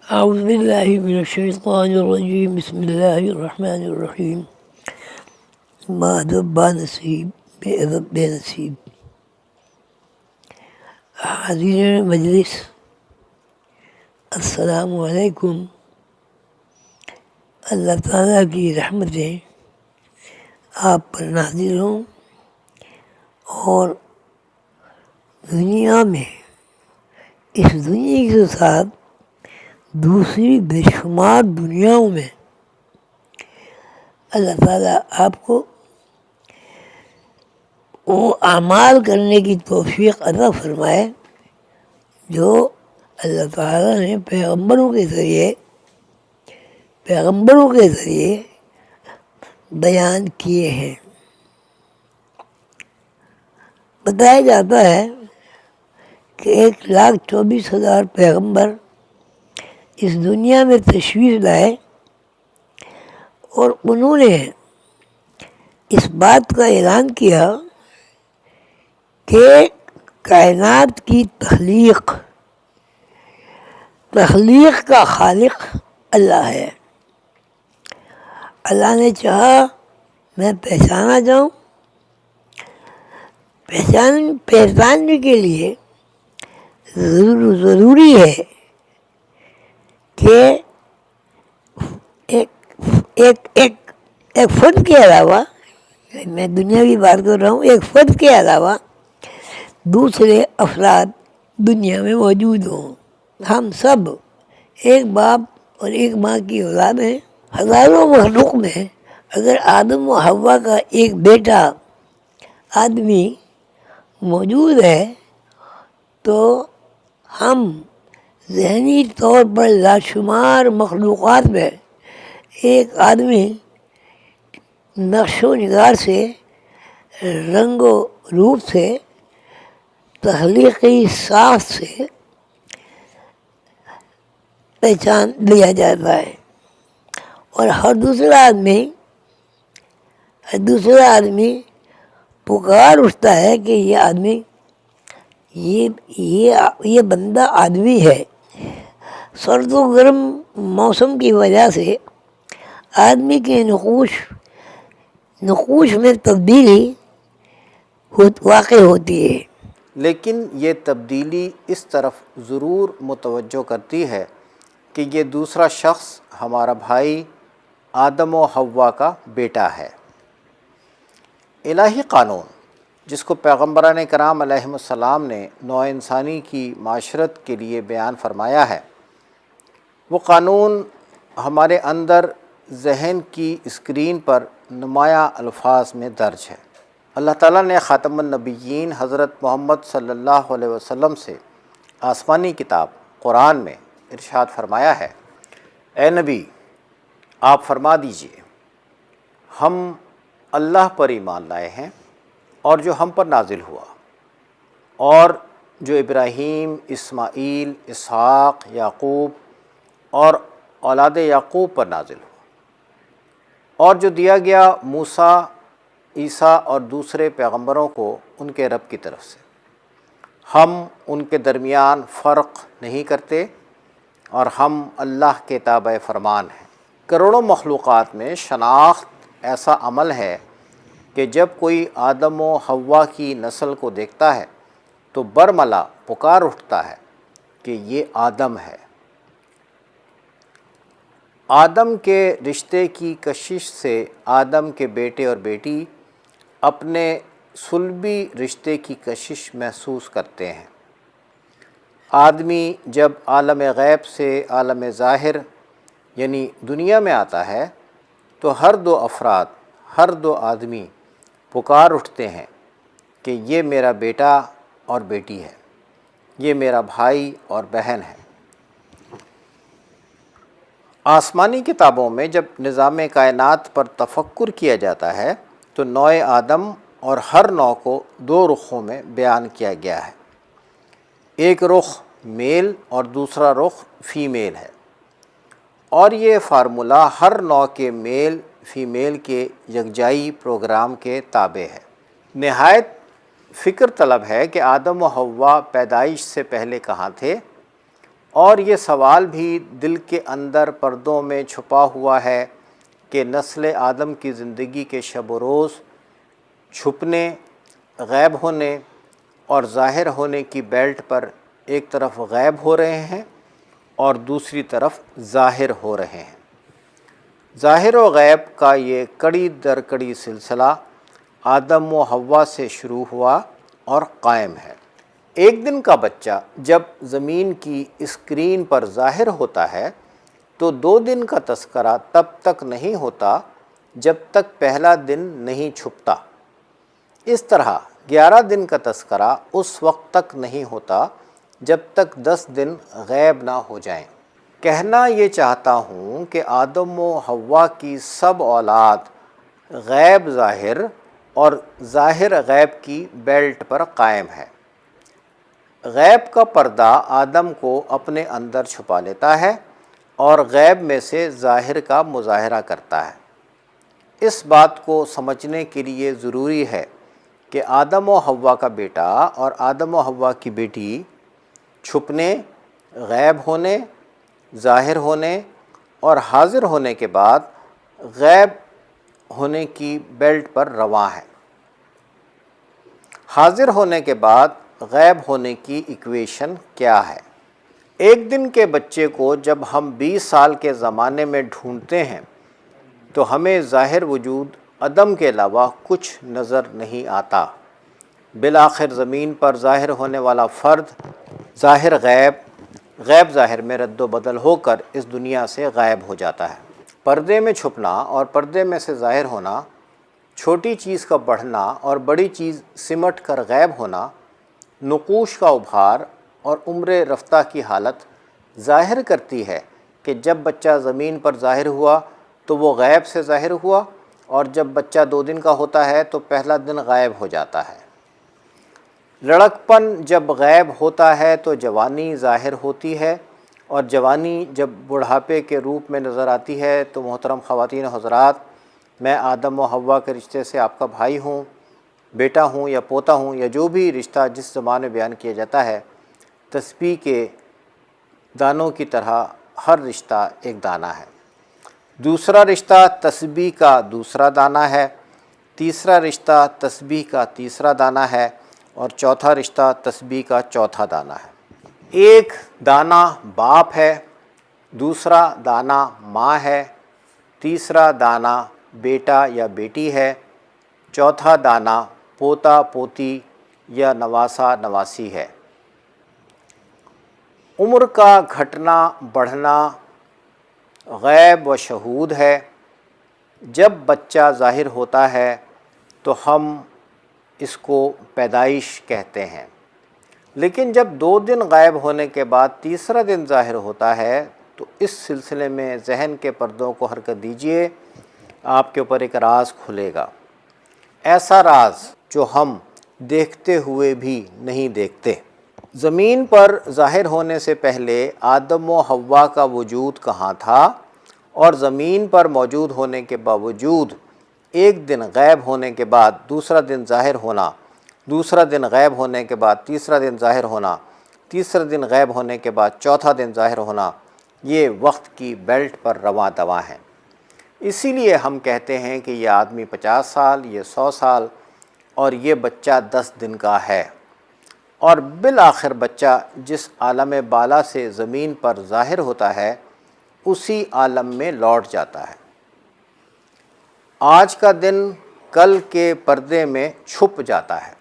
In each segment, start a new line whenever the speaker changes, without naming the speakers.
أعوذ بالله من الشيطان الرجيم بسم الله الرحمن الرحيم ما دب نصیب بے ادب بے نصیب. حاضرین مجلس، السلام علیکم. اللہ تعالیٰ کی رحمتیں آپ پر نازل ہوں اور دنیا میں، اس دنیا کے ساتھ دوسری بے شمار دنیاؤں میں اللہ تعالیٰ آپ کو وہ اعمال کرنے کی توفیق عطا فرمائے جو اللہ تعالیٰ نے پیغمبروں کے ذریعے بیان کیے ہیں. بتایا جاتا ہے کہ 1,24,000 پیغمبر اس دنیا میں تشریف لائے اور انہوں نے اس بات کا اعلان کیا کہ کائنات کی تخلیق کا خالق اللہ ہے. اللہ نے چاہا میں پہچانا جاؤں. پہچاننے کے لیے ضروری ہے کہ ایک فرد کے علاوہ، میں دنیاوی بات کر رہا ہوں، ایک فرد کے علاوہ دوسرے افراد دنیا میں موجود ہوں. ہم سب ایک باپ اور ایک ماں کی اولاد ہیں. ہزاروں مخلوق میں اگر آدم و حوا کا ایک بیٹا آدمی موجود ہے تو ہم ذہنی طور پر لاشمار مخلوقات میں ایک آدمی نقش و نگار سے، رنگ و روپ سے، تخلیقی ساخت سے پہچان لیا جاتا ہے. اور ہر دوسرا آدمی پکار اٹھتا ہے کہ یہ آدمی، یہ بندہ آدمی ہے. سرد و گرم موسم کی وجہ سے آدمی کے نقوش میں تبدیلی واقع ہوتی ہے.
لیکن یہ تبدیلی اس طرف ضرور متوجہ کرتی ہے کہ یہ دوسرا شخص ہمارا بھائی آدم و حوا کا بیٹا ہے. الہی قانون جس کو پیغمبران کرام علیہم السلام نے نوع انسانی کی معاشرت کے لیے بیان فرمایا ہے، وہ قانون ہمارے اندر ذہن کی اسکرین پر نمایاں الفاظ میں درج ہے. اللہ تعالیٰ نے خاتم النبیین حضرت محمد صلی اللہ علیہ وسلم سے آسمانی کتاب قرآن میں ارشاد فرمایا ہے، اے نبی آپ فرما دیجئے ہم اللہ پر ایمان لائے ہیں اور جو ہم پر نازل ہوا اور جو ابراہیم، اسماعیل، اسحاق، یعقوب اور اولاد یعقوب پر نازل ہوا، اور جو دیا گیا موسیٰ، عیسیٰ اور دوسرے پیغمبروں کو ان کے رب کی طرف سے. ہم ان کے درمیان فرق نہیں کرتے اور ہم اللہ کے تابع فرمان ہیں. کروڑوں مخلوقات میں شناخت ایسا عمل ہے کہ جب کوئی آدم و حوا کی نسل کو دیکھتا ہے تو برملا پکار اٹھتا ہے کہ یہ آدم ہے. آدم کے رشتے کی کشش سے آدم کے بیٹے اور بیٹی اپنے صلبی رشتے کی کشش محسوس کرتے ہیں. آدمی جب عالم غیب سے عالم ظاہر یعنی دنیا میں آتا ہے تو ہر دو آدمی پکار اٹھتے ہیں کہ یہ میرا بیٹا اور بیٹی ہے، یہ میرا بھائی اور بہن ہے. آسمانی کتابوں میں جب نظام کائنات پر تفکر کیا جاتا ہے تو نوع آدم اور ہر نوع کو دو رخوں میں بیان کیا گیا ہے. ایک رخ میل اور دوسرا رخ فیمیل ہے، اور یہ فارمولہ ہر نوع کے میل فیمیل کے یکجائی پروگرام کے تابع ہے. نہایت فکر طلب ہے کہ آدم و حوا پیدائش سے پہلے کہاں تھے اور یہ سوال بھی دل کے اندر پردوں میں چھپا ہوا ہے کہ نسل آدم کی زندگی کے شب و روز چھپنے، غائب ہونے اور ظاہر ہونے کی بیلٹ پر ایک طرف غائب ہو رہے ہیں اور دوسری طرف ظاہر ہو رہے ہیں۔ ظاہر و غیب کا یہ کڑی در کڑی سلسلہ آدم و حوا سے شروع ہوا اور قائم ہے۔ ایک دن کا بچہ جب زمین کی اسکرین پر ظاہر ہوتا ہے تو 2 دن کا تذکرہ تب تک نہیں ہوتا جب تک پہلا دن نہیں چھپتا۔ اس طرح 11 دن کا تذکرہ اس وقت تک نہیں ہوتا جب تک 10 دن غائب نہ ہو جائیں۔ کہنا یہ چاہتا ہوں کہ آدم و حوا کی سب اولاد غیب ظاہر اور ظاہر غیب کی بیلٹ پر قائم ہے۔ غیب کا پردہ آدم کو اپنے اندر چھپا لیتا ہے اور غیب میں سے ظاہر کا مظاہرہ کرتا ہے۔ اس بات کو سمجھنے کے لیے ضروری ہے کہ آدم و حوا کا بیٹا اور آدم و حوا کی بیٹی چھپنے، غائب ہونے، ظاہر ہونے اور حاضر ہونے کے بعد غائب ہونے کی بیلٹ پر رواں ہے۔ حاضر ہونے کے بعد غائب ہونے کی ایکویشن کیا ہے؟ ایک دن کے بچے کو جب ہم 20 سال کے زمانے میں ڈھونڈتے ہیں تو ہمیں ظاہر وجود عدم کے علاوہ کچھ نظر نہیں آتا۔ بالآخر زمین پر ظاہر ہونے والا فرد ظاہر غیب، غیب ظاہر میں رد و بدل ہو کر اس دنیا سے غائب ہو جاتا ہے۔ پردے میں چھپنا اور پردے میں سے ظاہر ہونا، چھوٹی چیز کا بڑھنا اور بڑی چیز سمٹ کر غائب ہونا، نقوش کا ابھار اور عمر رفتہ کی حالت ظاہر کرتی ہے کہ جب بچہ زمین پر ظاہر ہوا تو وہ غیب سے ظاہر ہوا، اور جب بچہ 2 دن کا ہوتا ہے تو پہلا دن غائب ہو جاتا ہے۔ لڑکپن جب غائب ہوتا ہے تو جوانی ظاہر ہوتی ہے، اور جوانی جب بڑھاپے کے روپ میں نظر آتی ہے تو محترم خواتین و حضرات، میں آدم و حوا کے رشتے سے آپ کا بھائی ہوں، بیٹا ہوں یا پوتا ہوں، یا جو بھی رشتہ جس زبان میں بیان کیا جاتا ہے، تسبیح کے دانوں کی طرح ہر رشتہ ایک دانہ ہے۔ دوسرا رشتہ تسبیح کا دوسرا دانہ ہے، تیسرا رشتہ تسبیح کا تیسرا دانہ ہے، اور چوتھا رشتہ تسبیح کا چوتھا دانہ ہے۔ ایک دانہ باپ ہے، دوسرا دانہ ماں ہے، تیسرا دانہ بیٹا یا بیٹی ہے، چوتھا دانہ پوتا پوتی یا نواسا نواسی ہے۔ عمر کا گھٹنا بڑھنا غیب و شہود ہے۔ جب بچہ ظاہر ہوتا ہے تو ہم اس کو پیدائش کہتے ہیں، لیکن جب 2 دن غائب ہونے کے بعد تیسرا دن ظاہر ہوتا ہے تو اس سلسلے میں ذہن کے پردوں کو حرکت دیجیے، آپ کے اوپر ایک راز کھلے گا، ایسا راز جو ہم دیکھتے ہوئے بھی نہیں دیکھتے۔ زمین پر ظاہر ہونے سے پہلے آدم و حوا کا وجود کہاں تھا، اور زمین پر موجود ہونے کے باوجود ایک دن غائب ہونے کے بعد دوسرا دن ظاہر ہونا، دوسرا دن غائب ہونے کے بعد تیسرا دن ظاہر ہونا، تیسرا دن غائب ہونے کے بعد چوتھا دن ظاہر ہونا، یہ وقت کی بیلٹ پر رواں دواں ہیں۔ اسی لیے ہم کہتے ہیں کہ یہ آدمی 50 سال، یہ 100 سال، اور یہ بچہ 10 دن کا ہے، اور بالآخر بچہ جس عالم بالا سے زمین پر ظاہر ہوتا ہے اسی عالم میں لوٹ جاتا ہے۔ آج کا دن کل کے پردے میں چھپ جاتا ہے۔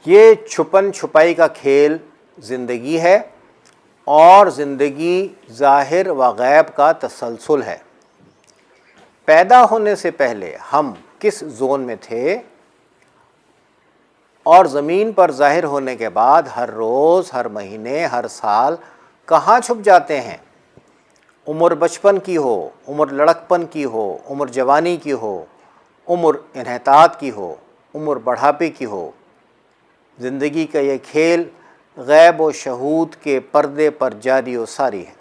یہ چھپن چھپائی کا کھیل زندگی ہے، اور زندگی ظاہر و غیب کا تسلسل ہے۔ پیدا ہونے سے پہلے ہم کس زون میں تھے، اور زمین پر ظاہر ہونے کے بعد ہر روز، ہر مہینے، ہر سال کہاں چھپ جاتے ہیں؟ عمر بچپن کی ہو، عمر لڑکپن کی ہو، عمر جوانی کی ہو، عمر انحطاط کی ہو، عمر بڑھاپے کی ہو، زندگی کا یہ کھیل غیب و شہود کے پردے پر جاری و ساری ہے۔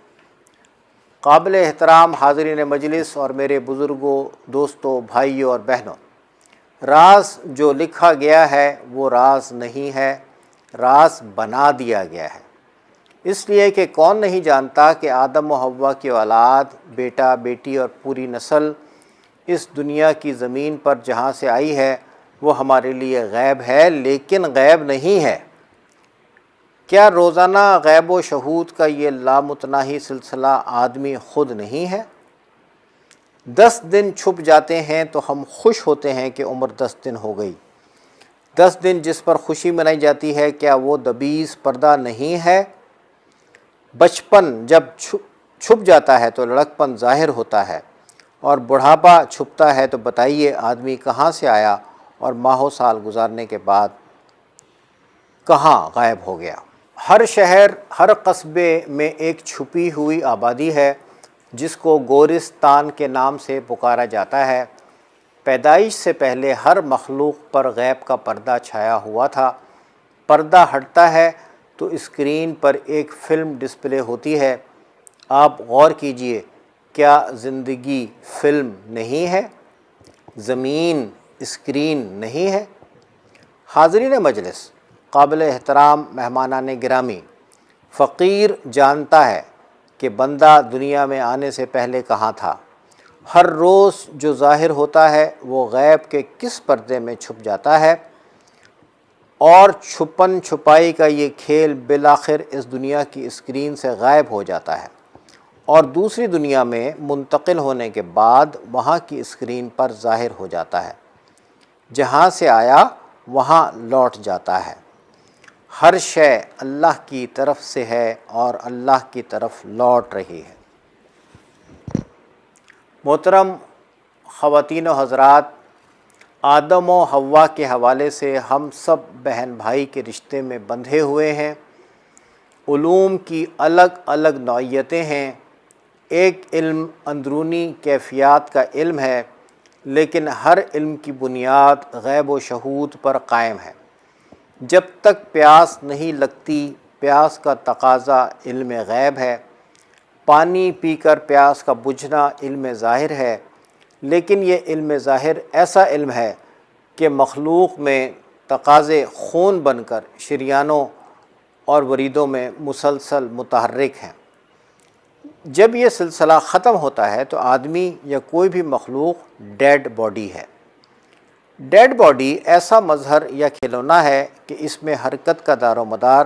قابل احترام حاضرین مجلس اور میرے بزرگوں، دوستوں، بھائیوں اور بہنوں، راز جو لکھا گیا ہے وہ راز نہیں ہے، راز بنا دیا گیا ہے۔ اس لیے کہ کون نہیں جانتا کہ آدم و حوا کی اولاد، بیٹا بیٹی اور پوری نسل اس دنیا کی زمین پر جہاں سے آئی ہے وہ ہمارے لیے غیب ہے، لیکن غیب نہیں ہے۔ کیا روزانہ غیب و شہود کا یہ لامتناہی سلسلہ آدمی خود نہیں ہے؟ 10 دن چھپ جاتے ہیں تو ہم خوش ہوتے ہیں کہ عمر 10 دن ہو گئی۔ 10 دن جس پر خوشی منائی جاتی ہے، کیا وہ دبیس پردہ نہیں ہے؟ بچپن جب چھپ جاتا ہے تو لڑکپن ظاہر ہوتا ہے، اور بڑھاپا چھپتا ہے تو بتائیے آدمی کہاں سے آیا اور ماہوں سال گزارنے کے بعد کہاں غائب ہو گیا۔ ہر شہر، ہر قصبے میں ایک چھپی ہوئی آبادی ہے جس کو گورستان کے نام سے پکارا جاتا ہے۔ پیدائش سے پہلے ہر مخلوق پر غیب کا پردہ چھایا ہوا تھا۔ پردہ ہٹتا ہے تو اسکرین پر ایک فلم ڈسپلے ہوتی ہے۔ آپ غور کیجئے، کیا زندگی فلم نہیں ہے؟ زمین اسکرین نہیں ہے؟ حاضرین مجلس، قابل احترام مہمانان گرامی، فقیر جانتا ہے کہ بندہ دنیا میں آنے سے پہلے کہاں تھا۔ ہر روز جو ظاہر ہوتا ہے وہ غیب کے کس پردے میں چھپ جاتا ہے، اور چھپن چھپائی کا یہ کھیل بالآخر اس دنیا کی اسکرین سے غائب ہو جاتا ہے، اور دوسری دنیا میں منتقل ہونے کے بعد وہاں کی اسکرین پر ظاہر ہو جاتا ہے۔ جہاں سے آیا وہاں لوٹ جاتا ہے۔ ہر شے اللہ کی طرف سے ہے اور اللہ کی طرف لوٹ رہی ہے۔ محترم خواتین و حضرات، آدم و حوا کے حوالے سے ہم سب بہن بھائی کے رشتے میں بندھے ہوئے ہیں۔ علوم کی الگ الگ نوعیتیں ہیں۔ ایک علم اندرونی کیفیات کا علم ہے، لیکن ہر علم کی بنیاد غیب و شہود پر قائم ہے۔ جب تک پیاس نہیں لگتی، پیاس کا تقاضا علم غیب ہے۔ پانی پی کر پیاس کا بجھنا علم ظاہر ہے، لیکن یہ علم ظاہر ایسا علم ہے کہ مخلوق میں تقاضے خون بن کر شریانوں اور وریدوں میں مسلسل متحرک ہیں۔ جب یہ سلسلہ ختم ہوتا ہے تو آدمی یا کوئی بھی مخلوق ڈیڈ باڈی ہے۔ ڈیڈ باڈی ایسا مظہر یا کھلونا ہے کہ اس میں حرکت کا دار و مدار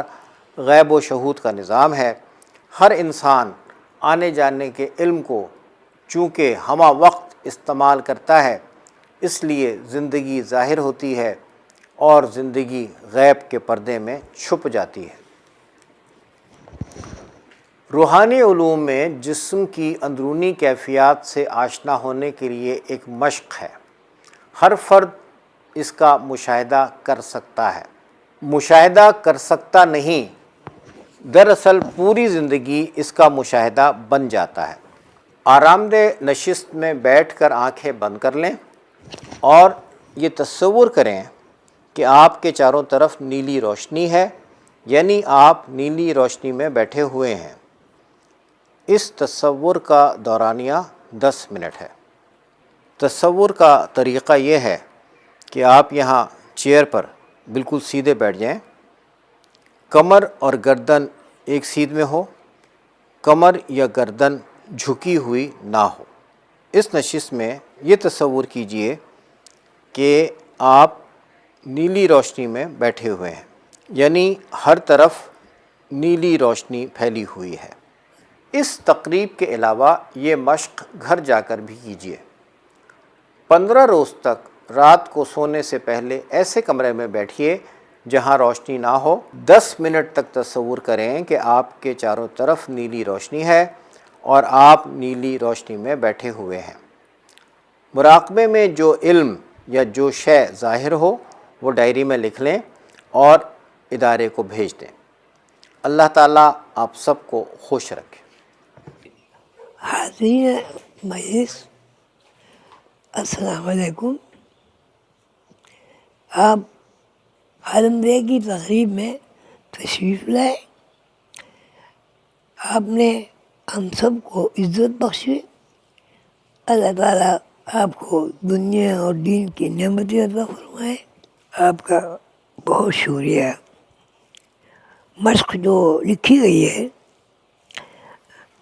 غیب و شہود کا نظام ہے۔ ہر انسان آنے جانے کے علم کو چونکہ ہمہ وقت استعمال کرتا ہے، اس لیے زندگی ظاہر ہوتی ہے اور زندگی غیب کے پردے میں چھپ جاتی ہے۔ روحانی علوم میں جسم کی اندرونی کیفیات سے آشنا ہونے کے لیے ایک مشق ہے۔ ہر فرد اس کا مشاہدہ کر سکتا ہے۔ مشاہدہ کر سکتا نہیں، دراصل پوری زندگی اس کا مشاہدہ بن جاتا ہے۔ آرام دہ نشست میں بیٹھ کر آنکھیں بند کر لیں اور یہ تصور کریں کہ آپ کے چاروں طرف نیلی روشنی ہے، یعنی آپ نیلی روشنی میں بیٹھے ہوئے ہیں۔ اس تصور کا دورانیہ 10 منٹ ہے۔ تصور کا طریقہ یہ ہے کہ آپ یہاں چیئر پر بالکل سیدھے بیٹھ جائیں، کمر اور گردن ایک سیدھ میں ہو، کمر یا گردن جھکی ہوئی نہ ہو۔ اس نشست میں یہ تصور کیجئے کہ آپ نیلی روشنی میں بیٹھے ہوئے ہیں، یعنی ہر طرف نیلی روشنی پھیلی ہوئی ہے۔ اس تقریب کے علاوہ یہ مشق گھر جا کر بھی کیجیے۔ 15 روز تک رات کو سونے سے پہلے ایسے کمرے میں بیٹھیے جہاں روشنی نہ ہو۔ 10 منٹ تک تصور کریں کہ آپ کے چاروں طرف نیلی روشنی ہے اور آپ نیلی روشنی میں بیٹھے ہوئے ہیں۔ مراقبے میں جو علم یا جو شے ظاہر ہو وہ ڈائری میں لکھ لیں اور ادارے کو بھیج دیں۔ اللہ تعالیٰ آپ سب کو خوش رکھے۔
حاضرین مجلس، السلام علیکم۔ آپ عالم دے کی تقریب میں تشریف لائے۔ آپ نے ہم سب کو عزت بخشی۔ اللہ تعالیٰ آپ کو دنیا اور دین کی نعمتیں عطا فرمائے۔ آپ کا بہت شکریہ۔ مشق جو لکھی گئی ہے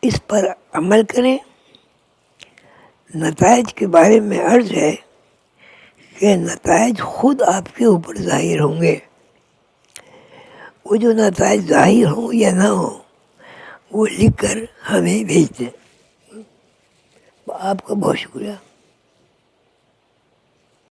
اس پر عمل کریں. نتائج کے بارے میں عرض ہے کہ نتائج خود آپ کے اوپر ظاہر ہوں گے. وہ جو نتائج ظاہر ہوں یا نہ ہوں وہ لکھ کر ہمیں بھیج دیں. آپ کا بہت شکریہ.